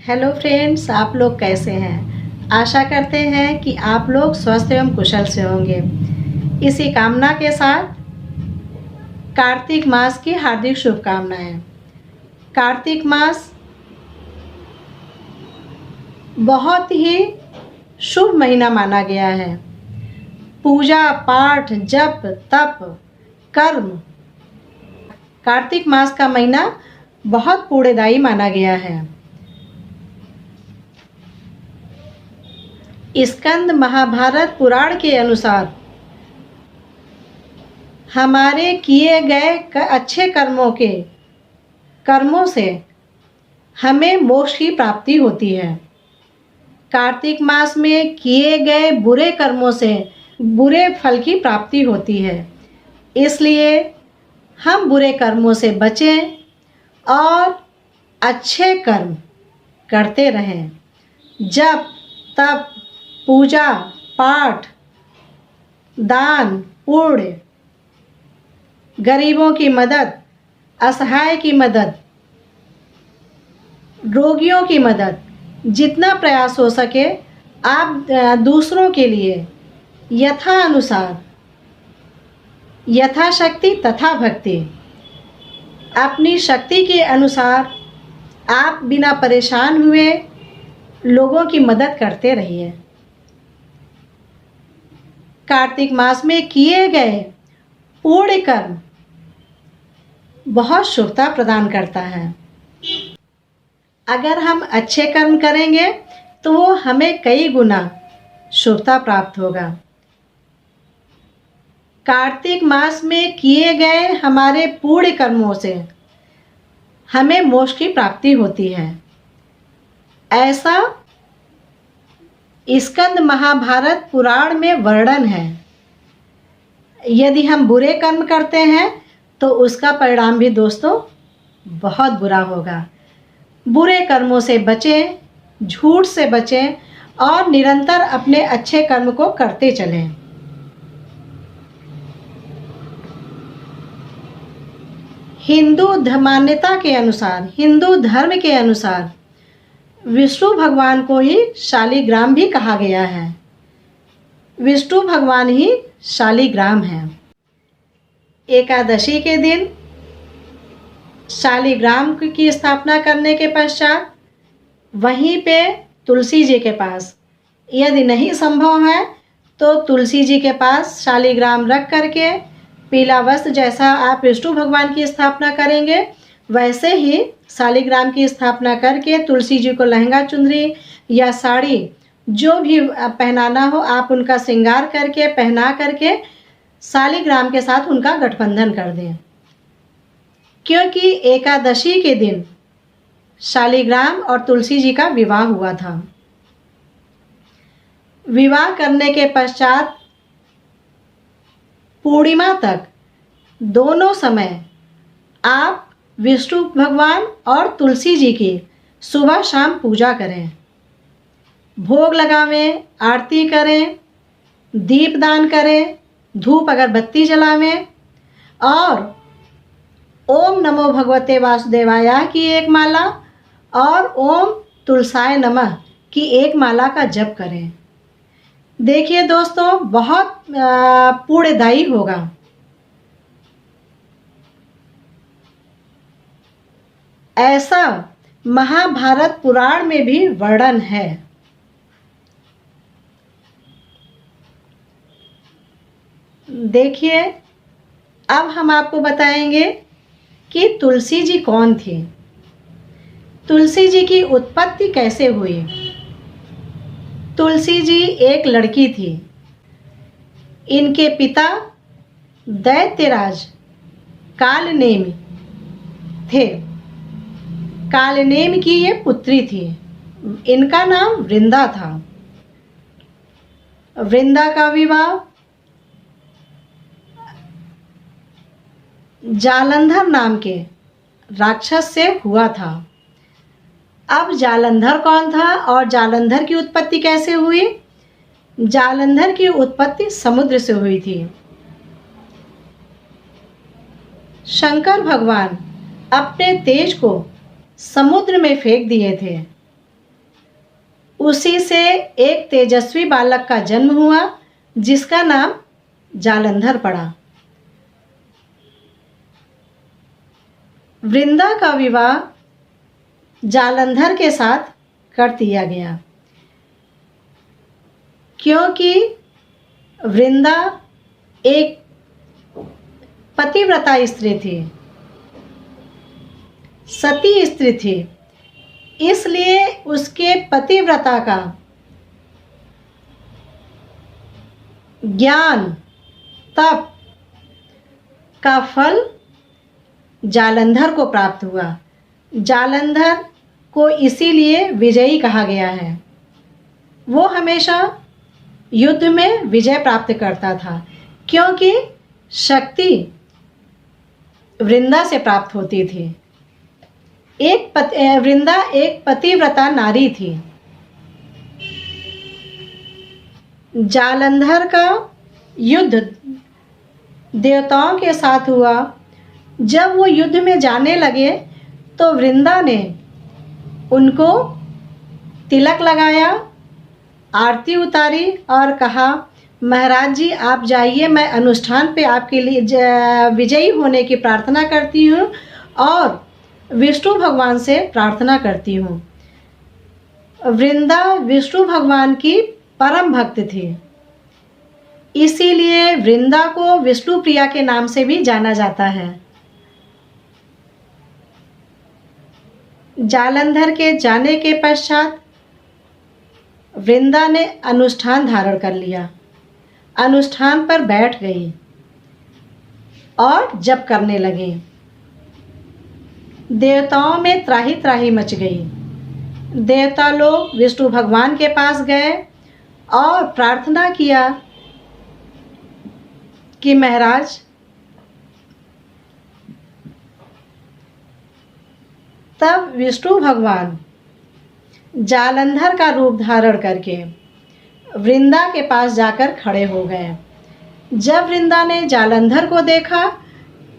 Hello friends, आप लोग कैसे हैं। आशा करते हैं कि आप लोग स्वस्थ एवं कुशल से होंगे। इसी कामना के साथ कार्तिक मास की हार्दिक शुभकामनाएं। कार्तिक मास बहुत ही शुभ महीना माना गया है। पूजा पाठ जप तप कर्म, कार्तिक मास का महीना बहुत पुण्यदायी माना गया है। स्कंद महाभारत पुराण के अनुसार हमारे किए गए अच्छे कर्मों से हमें मोक्ष की प्राप्ति होती है। कार्तिक मास में किए गए बुरे कर्मों से बुरे फल की प्राप्ति होती है। इसलिए हम बुरे कर्मों से बचें और अच्छे कर्म करते रहें। जप तप पूजा पाठ दान पुण्य, गरीबों की मदद, असहाय की मदद, रोगियों की मदद, जितना प्रयास हो सके आप दूसरों के लिए यथानुसार, यथाशक्ति तथा भक्ति, अपनी शक्ति के अनुसार आप बिना परेशान हुए लोगों की मदद करते रहिए। कार्तिक मास में किए गए पुण्य कर्म बहुत शुभता प्रदान करता है। अगर हम अच्छे कर्म करेंगे तो वो हमें कई गुना शुभता प्राप्त होगा। कार्तिक मास में किए गए हमारे पुण्य कर्मों से हमें मोक्ष की प्राप्ति होती है। ऐसा स्कंद महाभारत पुराण में वर्णन है। यदि हम बुरे कर्म करते हैं तो उसका परिणाम भी दोस्तों बहुत बुरा होगा। बुरे कर्मों से बचें, झूठ से बचें और निरंतर अपने अच्छे कर्म को करते चलें। हिंदू मान्यता के अनुसार, हिंदू धर्म के अनुसार विष्णु भगवान को ही शालिग्राम भी कहा गया है। विष्णु भगवान ही शालिग्राम है। एकादशी के दिन शालिग्राम की स्थापना करने के पश्चात वहीं पे तुलसी जी के पास, यदि नहीं संभव है तो तुलसी जी के पास शालिग्राम रख करके पीला वस्त्र, जैसा आप विष्णु भगवान की स्थापना करेंगे वैसे ही शालिग्राम की स्थापना करके तुलसी जी को लहंगा चुनरी या साड़ी जो भी पहनाना हो आप उनका श्रृंगार करके पहना करके शालिग्राम के साथ उनका गठबंधन कर दें। क्योंकि एकादशी के दिन शालिग्राम और तुलसी जी का विवाह हुआ था। विवाह करने के पश्चात पूर्णिमा तक दोनों समय आप विष्णु भगवान और तुलसी जी की सुबह शाम पूजा करें, भोग लगावें, आरती करें, दीपदान करें, धूप अगरबत्ती जलावें और ओम नमो भगवते वासुदेवाय की एक माला और ओम तुलसाय नमः की एक माला का जप करें। देखिए दोस्तों, बहुत पुण्यदायी होगा। ऐसा महाभारत पुराण में भी वर्णन है। देखिए, अब हम आपको बताएंगे कि तुलसी जी कौन थी, तुलसी जी की उत्पत्ति कैसे हुई। तुलसी जी एक लड़की थी। इनके पिता दैत्यराज कालनेमि थे। कालनेमि की ये पुत्री थी। इनका नाम वृंदा था। वृंदा का विवाह जालंधर नाम के राक्षस से हुआ था। अब जालंधर कौन था और जालंधर की उत्पत्ति कैसे हुई? जालंधर की उत्पत्ति समुद्र से हुई थी। शंकर भगवान अपने तेज को समुद्र में फेंक दिए थे उसी से एक तेजस्वी बालक का जन्म हुआ जिसका नाम जालंधर पड़ा। वृंदा का विवाह जालंधर के साथ कर दिया गया क्योंकि वृंदा एक पतिव्रता स्त्री थी, सती स्त्री थी, इसलिए उसके पतिव्रता का ज्ञान तप का फल जालंधर को प्राप्त हुआ। जालंधर को इसीलिए विजयी कहा गया है। वो हमेशा युद्ध में विजय प्राप्त करता था क्योंकि शक्ति वृंदा से प्राप्त होती थी। वृंदा एक पतिव्रता नारी थी। जालंधर का युद्ध देवताओं के साथ हुआ। जब वो युद्ध में जाने लगे तो वृंदा ने उनको तिलक लगाया, आरती उतारी और कहा, महाराज जी आप जाइए, मैं अनुष्ठान पे आपके लिए विजयी होने की प्रार्थना करती हूँ और विष्णु भगवान से प्रार्थना करती हूँ। वृंदा विष्णु भगवान की परम भक्त थी, इसीलिए वृंदा को विष्णु प्रिया के नाम से भी जाना जाता है। जालंधर के जाने के पश्चात वृंदा ने अनुष्ठान धारण कर लिया, अनुष्ठान पर बैठ गई और जप करने लगी। देवताओं में त्राही त्राही मच गई। देवता लोग विष्णु भगवान के पास गए और प्रार्थना किया कि महाराज तब विष्णु भगवान जालंधर का रूप धारण करके वृंदा के पास जाकर खड़े हो गए। जब वृंदा ने जालंधर को देखा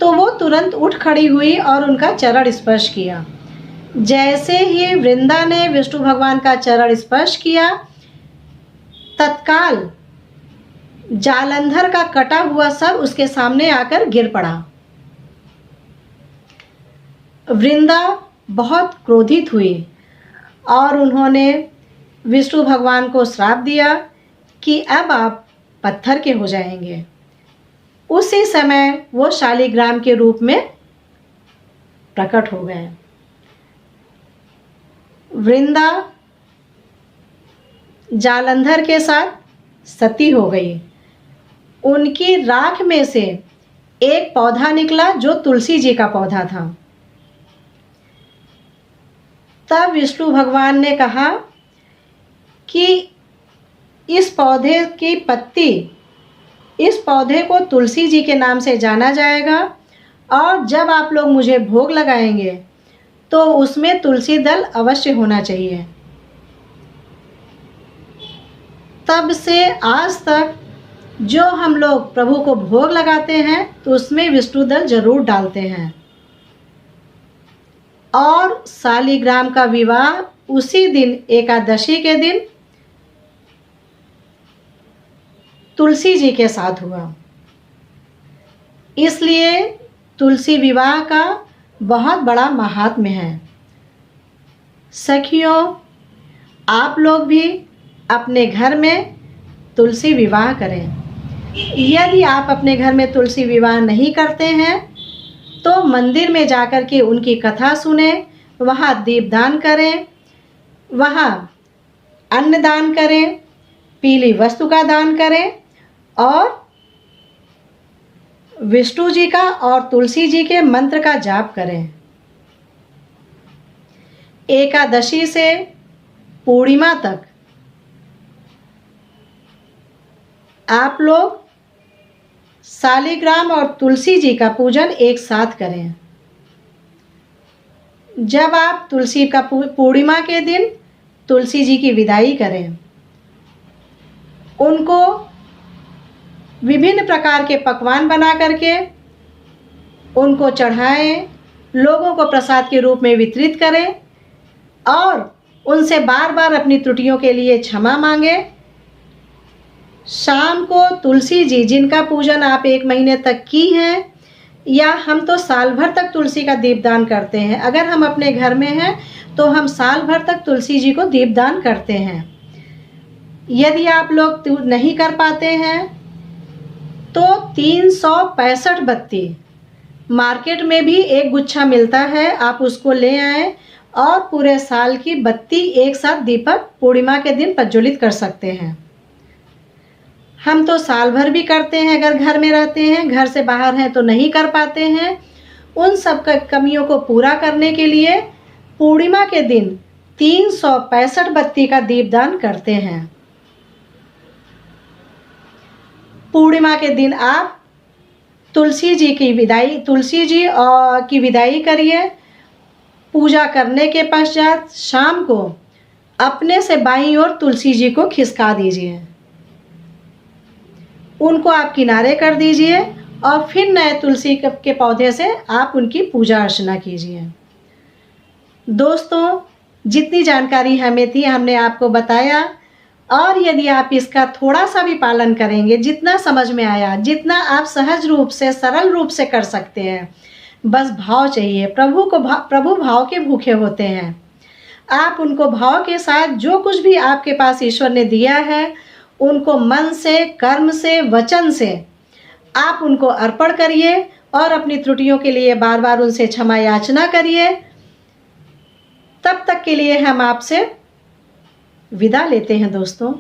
तो वो तुरंत उठ खड़ी हुई और उनका चरण स्पर्श किया। जैसे ही वृंदा ने विष्णु भगवान का चरण स्पर्श किया, तत्काल जालंधर का कटा हुआ सर उसके सामने आकर गिर पड़ा। वृंदा बहुत क्रोधित हुई और उन्होंने विष्णु भगवान को श्राप दिया कि अब आप पत्थर के हो जाएंगे। उसी समय वो शालिग्राम के रूप में प्रकट हो गए। वृंदा जालंधर के साथ सती हो गई। उनकी राख में से एक पौधा निकला जो तुलसी जी का पौधा था। तब विष्णु भगवान ने कहा कि इस पौधे की पत्ती, इस पौधे को तुलसी जी के नाम से जाना जाएगा और जब आप लोग मुझे भोग लगाएंगे तो उसमें तुलसी दल अवश्य होना चाहिए। तब से आज तक जो हम लोग प्रभु को भोग लगाते हैं तो उसमें विष्णु दल जरूर डालते हैं। और शालिग्राम का विवाह उसी दिन, एकादशी के दिन, तुलसी जी के साथ हुआ। इसलिए तुलसी विवाह का बहुत बड़ा महात्म्य है। सखियों, आप लोग भी अपने घर में तुलसी विवाह करें। यदि आप अपने घर में तुलसी विवाह नहीं करते हैं तो मंदिर में जाकर के उनकी कथा सुने, वहाँ दीपदान करें, वहाँ अन्नदान करें, पीली वस्तु का दान करें और विष्णु जी का और तुलसी जी के मंत्र का जाप करें। एकादशी से पूर्णिमा तक आप लोग शालिग्राम और तुलसी जी का पूजन एक साथ करें। जब आप तुलसी का पूर्णिमा के दिन तुलसी जी की विदाई करें, उनको विभिन्न प्रकार के पकवान बना करके उनको चढ़ाएं, लोगों को प्रसाद के रूप में वितरित करें और उनसे बार बार अपनी त्रुटियों के लिए क्षमा मांगे। शाम को तुलसी जी जिनका पूजन आप 1 महीने तक की हैं, या हम तो साल भर तक तुलसी का दीपदान करते हैं। अगर हम अपने घर में हैं तो हम साल भर तक तुलसी जी को दीपदान करते हैं। यदि आप लोग नहीं कर पाते हैं तो 365 बत्ती, मार्केट में भी एक गुच्छा मिलता है, आप उसको ले आएं और पूरे साल की बत्ती एक साथ दीपक पूर्णिमा के दिन प्रज्वलित कर सकते हैं। हम तो साल भर भी करते हैं अगर घर में रहते हैं, घर से बाहर हैं तो नहीं कर पाते हैं। उन सब कमियों को पूरा करने के लिए पूर्णिमा के दिन 365 बत्ती का दीपदान करते हैं। पूर्णिमा के दिन आप तुलसी जी की विदाई करिए। पूजा करने के पश्चात शाम को अपने से बाईं ओर तुलसी जी को खिसका दीजिए, उनको आप किनारे कर दीजिए और फिर नए तुलसी के पौधे से आप उनकी पूजा अर्चना कीजिए। दोस्तों, जितनी जानकारी हमें थी हमने आपको बताया, और यदि आप इसका थोड़ा सा भी पालन करेंगे, जितना समझ में आया, जितना आप सहज रूप से सरल रूप से कर सकते हैं, बस भाव चाहिए। प्रभु भाव के भूखे होते हैं। आप उनको भाव के साथ जो कुछ भी आपके पास ईश्वर ने दिया है उनको मन से, कर्म से, वचन से आप उनको अर्पण करिए और अपनी त्रुटियों के लिए बार बार उनसे क्षमा याचना करिए। तब तक के लिए हम आपसे विदा लेते हैं दोस्तों।